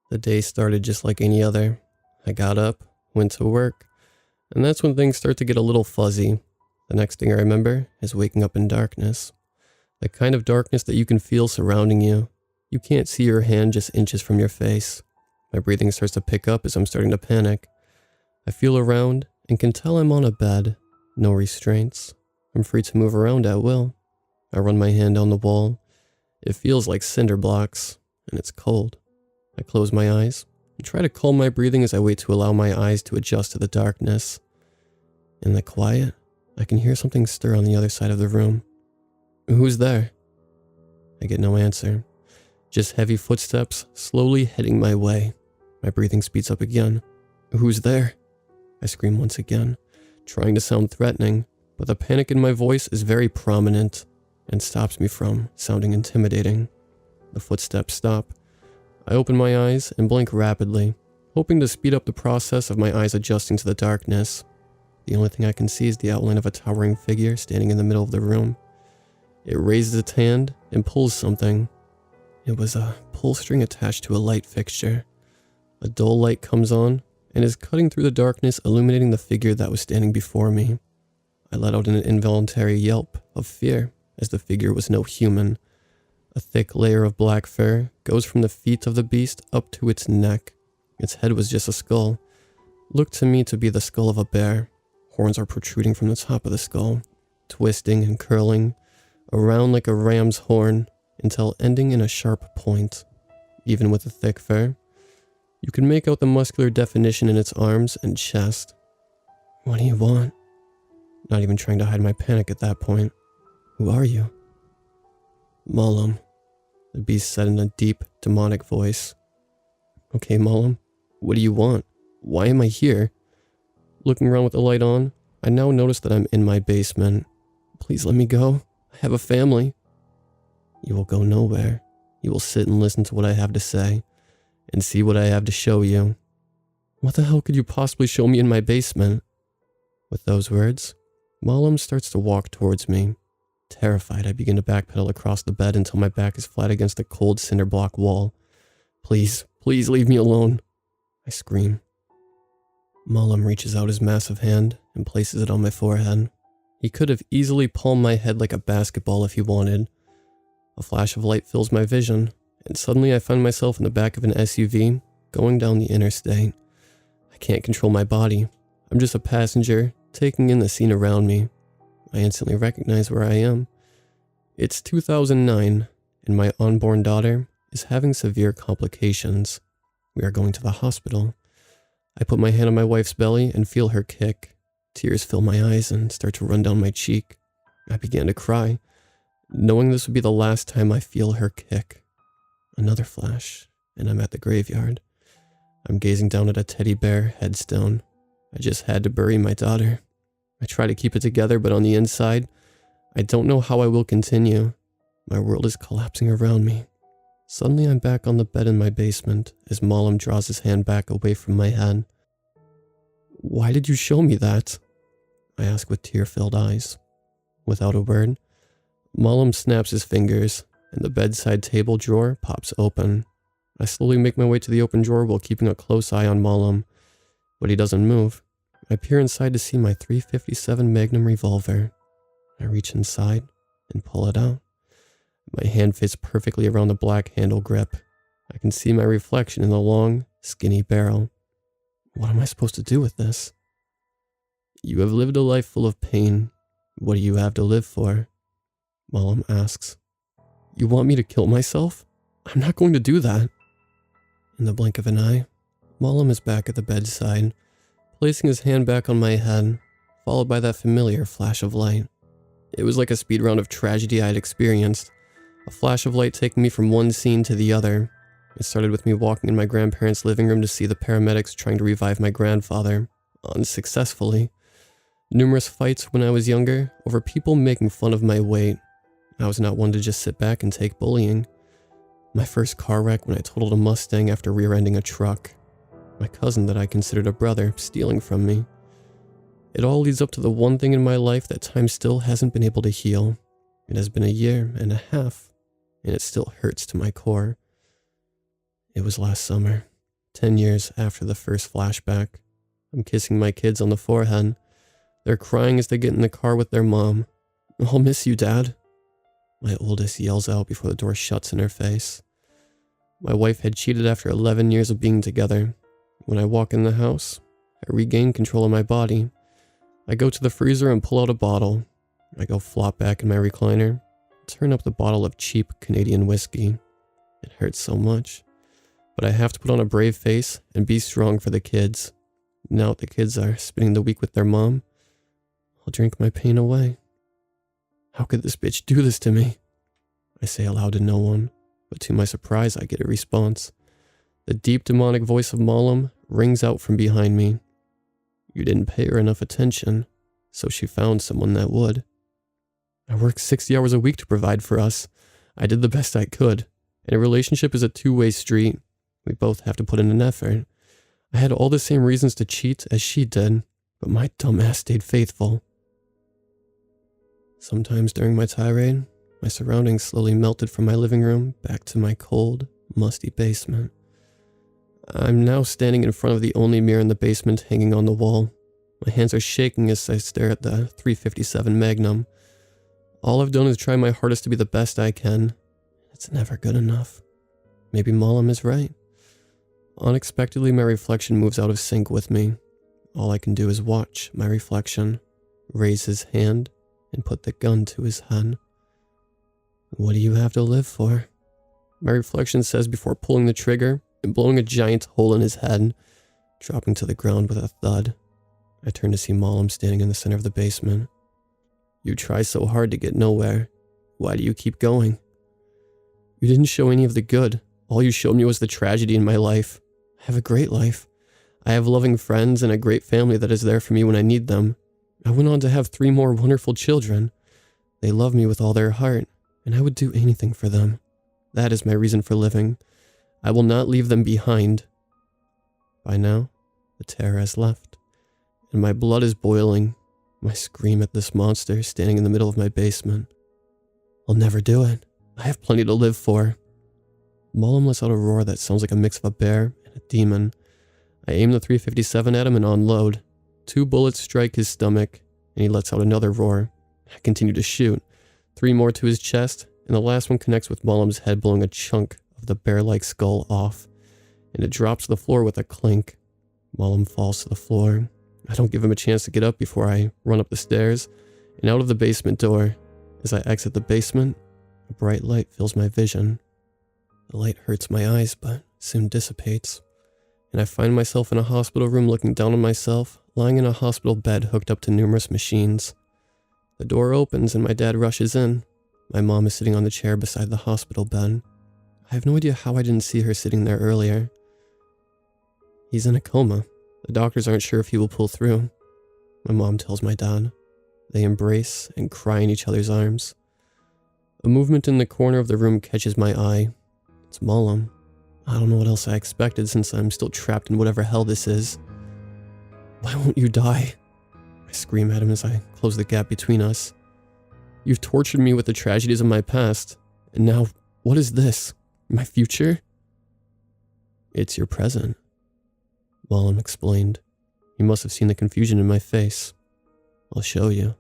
The day started just like any other. I got up, went to work, and that's when things start to get a little fuzzy. The next thing I remember is waking up in darkness. The kind of darkness that you can feel surrounding you. You can't see your hand just inches from your face. My breathing starts to pick up as I'm starting to panic. I feel around and can tell I'm on a bed. No restraints. I'm free to move around at will. I run my hand down the wall. It feels like cinder blocks, and it's cold. I close my eyes and try to calm my breathing as I wait to allow my eyes to adjust to the darkness. In the quiet, I can hear something stir on the other side of the room. Who's there? I get no answer. Just heavy footsteps slowly heading my way. My breathing speeds up again. Who's there? I scream once again, trying to sound threatening, but the panic in my voice is very prominent and stops me from sounding intimidating. The footsteps stop. I open my eyes and blink rapidly, hoping to speed up the process of my eyes adjusting to the darkness. The only thing I can see is the outline of a towering figure standing in the middle of the room. It raises its hand and pulls something. It was a pull string attached to a light fixture. A dull light comes on and is cutting through the darkness, illuminating the figure that was standing before me. I let out an involuntary yelp of fear as the figure was no human. A thick layer of black fur goes from the feet of the beast up to its neck. Its head was just a skull. Looked to me to be the skull of a bear. Horns are protruding from the top of the skull, twisting and curling around like a ram's horn until ending in a sharp point. Even with the thick fur, you can make out the muscular definition in its arms and chest. What do you want? Not even trying to hide my panic at that point. Who are you? Malam, the beast said in a deep, demonic voice. Okay, Malam, what do you want? Why am I here? Looking around with the light on, I now notice that I'm in my basement. Please let me go. I have a family. You will go nowhere. You will sit and listen to what I have to say and see what I have to show you. What the hell could you possibly show me in my basement? With those words, Malam starts to walk towards me. Terrified, I begin to backpedal across the bed until my back is flat against the cold cinder block wall. Please, please leave me alone, I scream. Malam reaches out his massive hand and places it on my forehead. He could have easily palmed my head like a basketball if he wanted. A flash of light fills my vision, and suddenly I find myself in the back of an SUV going down the interstate. I can't control my body. I'm just a passenger taking in the scene around me. I instantly recognize where I am. It's 2009, and my unborn daughter is having severe complications. We are going to the hospital. I put my hand on my wife's belly and feel her kick. Tears fill my eyes and start to run down my cheek. I began to cry, knowing this would be the last time I feel her kick. Another flash, and I'm at the graveyard. I'm gazing down at a teddy bear headstone. I just had to bury my daughter. I try to keep it together, but on the inside, I don't know how I will continue. My world is collapsing around me. Suddenly, I'm back on the bed in my basement as Malam draws his hand back away from my head. Why did you show me that? I ask with tear-filled eyes. Without a word, Malam snaps his fingers, and the bedside table drawer pops open. I slowly make my way to the open drawer while keeping a close eye on Malam, but he doesn't move. I peer inside to see my .357 Magnum revolver. I reach inside and pull it out. My hand fits perfectly around the black handle grip. I can see my reflection in the long, skinny barrel. What am I supposed to do with this? You have lived a life full of pain. What do you have to live for? Malam asks. You want me to kill myself? I'm not going to do that. In the blink of an eye, Malam is back at the bedside, placing his hand back on my head, followed by that familiar flash of light. It was like a speed round of tragedy I had experienced, a flash of light taking me from one scene to the other. It started with me walking in my grandparents' living room to see the paramedics trying to revive my grandfather, unsuccessfully. Numerous fights when I was younger over people making fun of my weight. I was not one to just sit back and take bullying. My first car wreck when I totaled a Mustang after rear-ending a truck. My cousin that I considered a brother stealing from me. It all leads up to the one thing in my life that time still hasn't been able to heal. It has been 1.5 years, and it still hurts to my core. It was last summer. 10 years after the first flashback. I'm kissing my kids on the forehead. They're crying as they get in the car with their mom. "I'll miss you, Dad." My oldest yells out before the door shuts in her face. My wife had cheated after 11 years of being together. When I walk in the house, I regain control of my body. I go to the freezer and pull out a bottle. I go flop back in my recliner, turn up the bottle of cheap Canadian whiskey. It hurts so much, but I have to put on a brave face and be strong for the kids. Now the kids are spending the week with their mom. I'll drink my pain away. How could this bitch do this to me? I say aloud to no one, but to my surprise I get a response. The deep demonic voice of Malam rings out from behind me. "You didn't pay her enough attention, so she found someone that would." I work 60 hours a week to provide for us. I did the best I could, and a relationship is a two-way street. We both have to put in an effort. I had all the same reasons to cheat as she did, but my dumb ass stayed faithful. Sometimes during my tirade, my surroundings slowly melted from my living room back to my cold, musty basement. I'm now standing in front of the only mirror in the basement hanging on the wall. My hands are shaking as I stare at the .357 Magnum. All I've done is try my hardest to be the best I can. It's never good enough. Maybe Malam is right. Unexpectedly, my reflection moves out of sync with me. All I can do is watch my reflection, raise his hand, and put the gun to his head. "What do you have to live for?" My reflection says before pulling the trigger and blowing a giant hole in his head, dropping to the ground with a thud. I turn to see Malam standing in the center of the basement. "You try so hard to get nowhere. Why do you keep going?" "You didn't show any of the good. All you showed me was the tragedy in my life. I have a great life. I have loving friends and a great family that is there for me when I need them. I went on to have 3 more wonderful children. They love me with all their heart, and I would do anything for them. That is my reason for living. I will not leave them behind." By now, the terror has left, and my blood is boiling. I scream at this monster standing in the middle of my basement. "I'll never do it. I have plenty to live for." Malam lets out a roar that sounds like a mix of a bear and a demon. I aim the .357 at him and unload. 2 bullets strike his stomach, and he lets out another roar. I continue to shoot. 3 more to his chest, and the last one connects with Malam's head, blowing a chunk of the bear-like skull off, and it drops to the floor with a clink. Malam falls to the floor. I don't give him a chance to get up before I run up the stairs and out of the basement door. As I exit the basement, a bright light fills my vision. The light hurts my eyes, but soon dissipates, and I find myself in a hospital room looking down on myself, lying in a hospital bed hooked up to numerous machines. The door opens and my dad rushes in. My mom is sitting on the chair beside the hospital bed. I have no idea how I didn't see her sitting there earlier. "He's in a coma. The doctors aren't sure if he will pull through," my mom tells my dad. They embrace and cry in each other's arms. A movement in the corner of the room catches my eye. It's Malam. I don't know what else I expected since I'm still trapped in whatever hell this is. "Why won't you die?" I scream at him as I close the gap between us. "You've tortured me with the tragedies of my past, and now, what is this? My future?" "It's your present," Malam explained. He must have seen the confusion in my face. "I'll show you."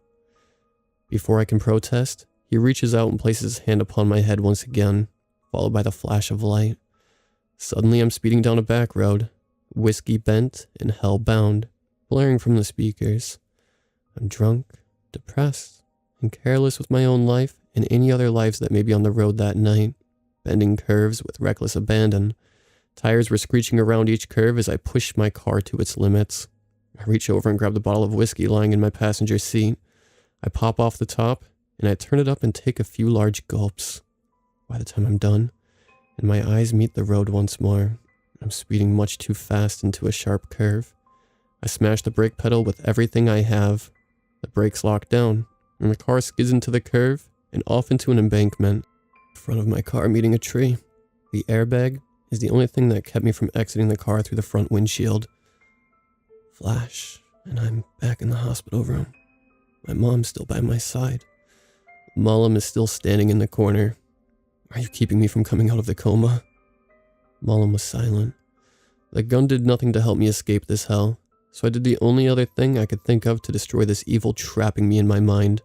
Before I can protest, he reaches out and places his hand upon my head once again, followed by the flash of light. Suddenly I'm speeding down a back road, whiskey bent and hell-bound, blaring from the speakers. I'm drunk, depressed, and careless with my own life and any other lives that may be on the road that night, bending curves with reckless abandon. Tires were screeching around each curve as I pushed my car to its limits. I reach over and grab the bottle of whiskey lying in my passenger seat. I pop off the top, and I turn it up and take a few large gulps. By the time I'm done, and my eyes meet the road once more, I'm speeding much too fast into a sharp curve. I smash the brake pedal with everything I have. The brakes lock down, and the car skids into the curve and off into an embankment. In front of my car meeting a tree. The airbag is the only thing that kept me from exiting the car through the front windshield. Flash, and I'm back in the hospital room. My mom's still by my side. Malam is still standing in the corner. "Are you keeping me from coming out of the coma?" Malam was silent. The gun did nothing to help me escape this hell, so I did the only other thing I could think of to destroy this evil trapping me in my mind.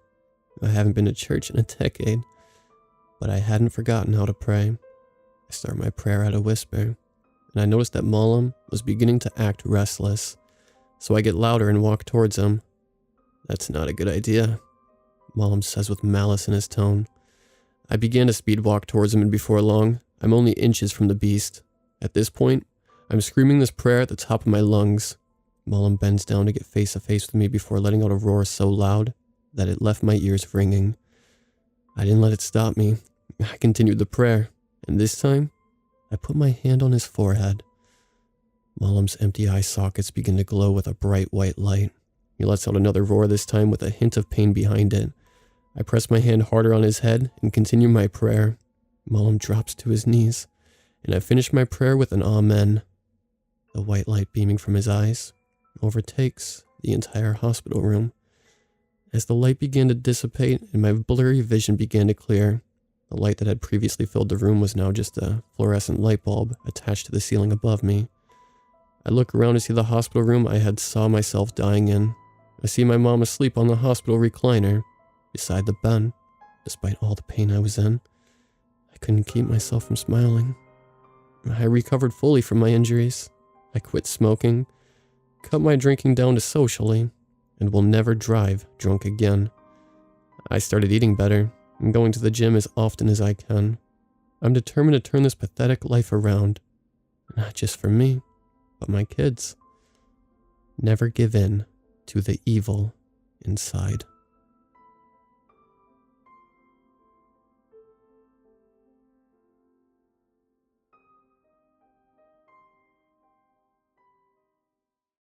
I haven't been to church in a decade, but I hadn't forgotten how to pray. I start my prayer at a whisper, and I noticed that Malam was beginning to act restless, so I get louder and walk towards him. "That's not a good idea," Malam says with malice in his tone. I began to speed walk towards him, and before long, I'm only inches from the beast. At this point, I'm screaming this prayer at the top of my lungs. Malam bends down to get face to face with me before letting out a roar so loud that it left my ears ringing. I didn't let it stop me. I continued the prayer, and this time, I put my hand on his forehead. Malam's empty eye sockets begin to glow with a bright white light. He lets out another roar, this time with a hint of pain behind it. I press my hand harder on his head and continue my prayer. Malam drops to his knees, and I finish my prayer with an amen. The white light beaming from his eyes overtakes the entire hospital room. As the light began to dissipate and my blurry vision began to clear, the light that had previously filled the room was now just a fluorescent light bulb attached to the ceiling above me. I look around to see the hospital room I had saw myself dying in. I see my mom asleep on the hospital recliner, beside the bed. Despite all the pain I was in, I couldn't keep myself from smiling. I recovered fully from my injuries. I quit smoking, cut my drinking down to socially, and will never drive drunk again. I started eating better and going to the gym as often as I can. I'm determined to turn this pathetic life around, not just for me, but my kids. Never give in to the evil inside.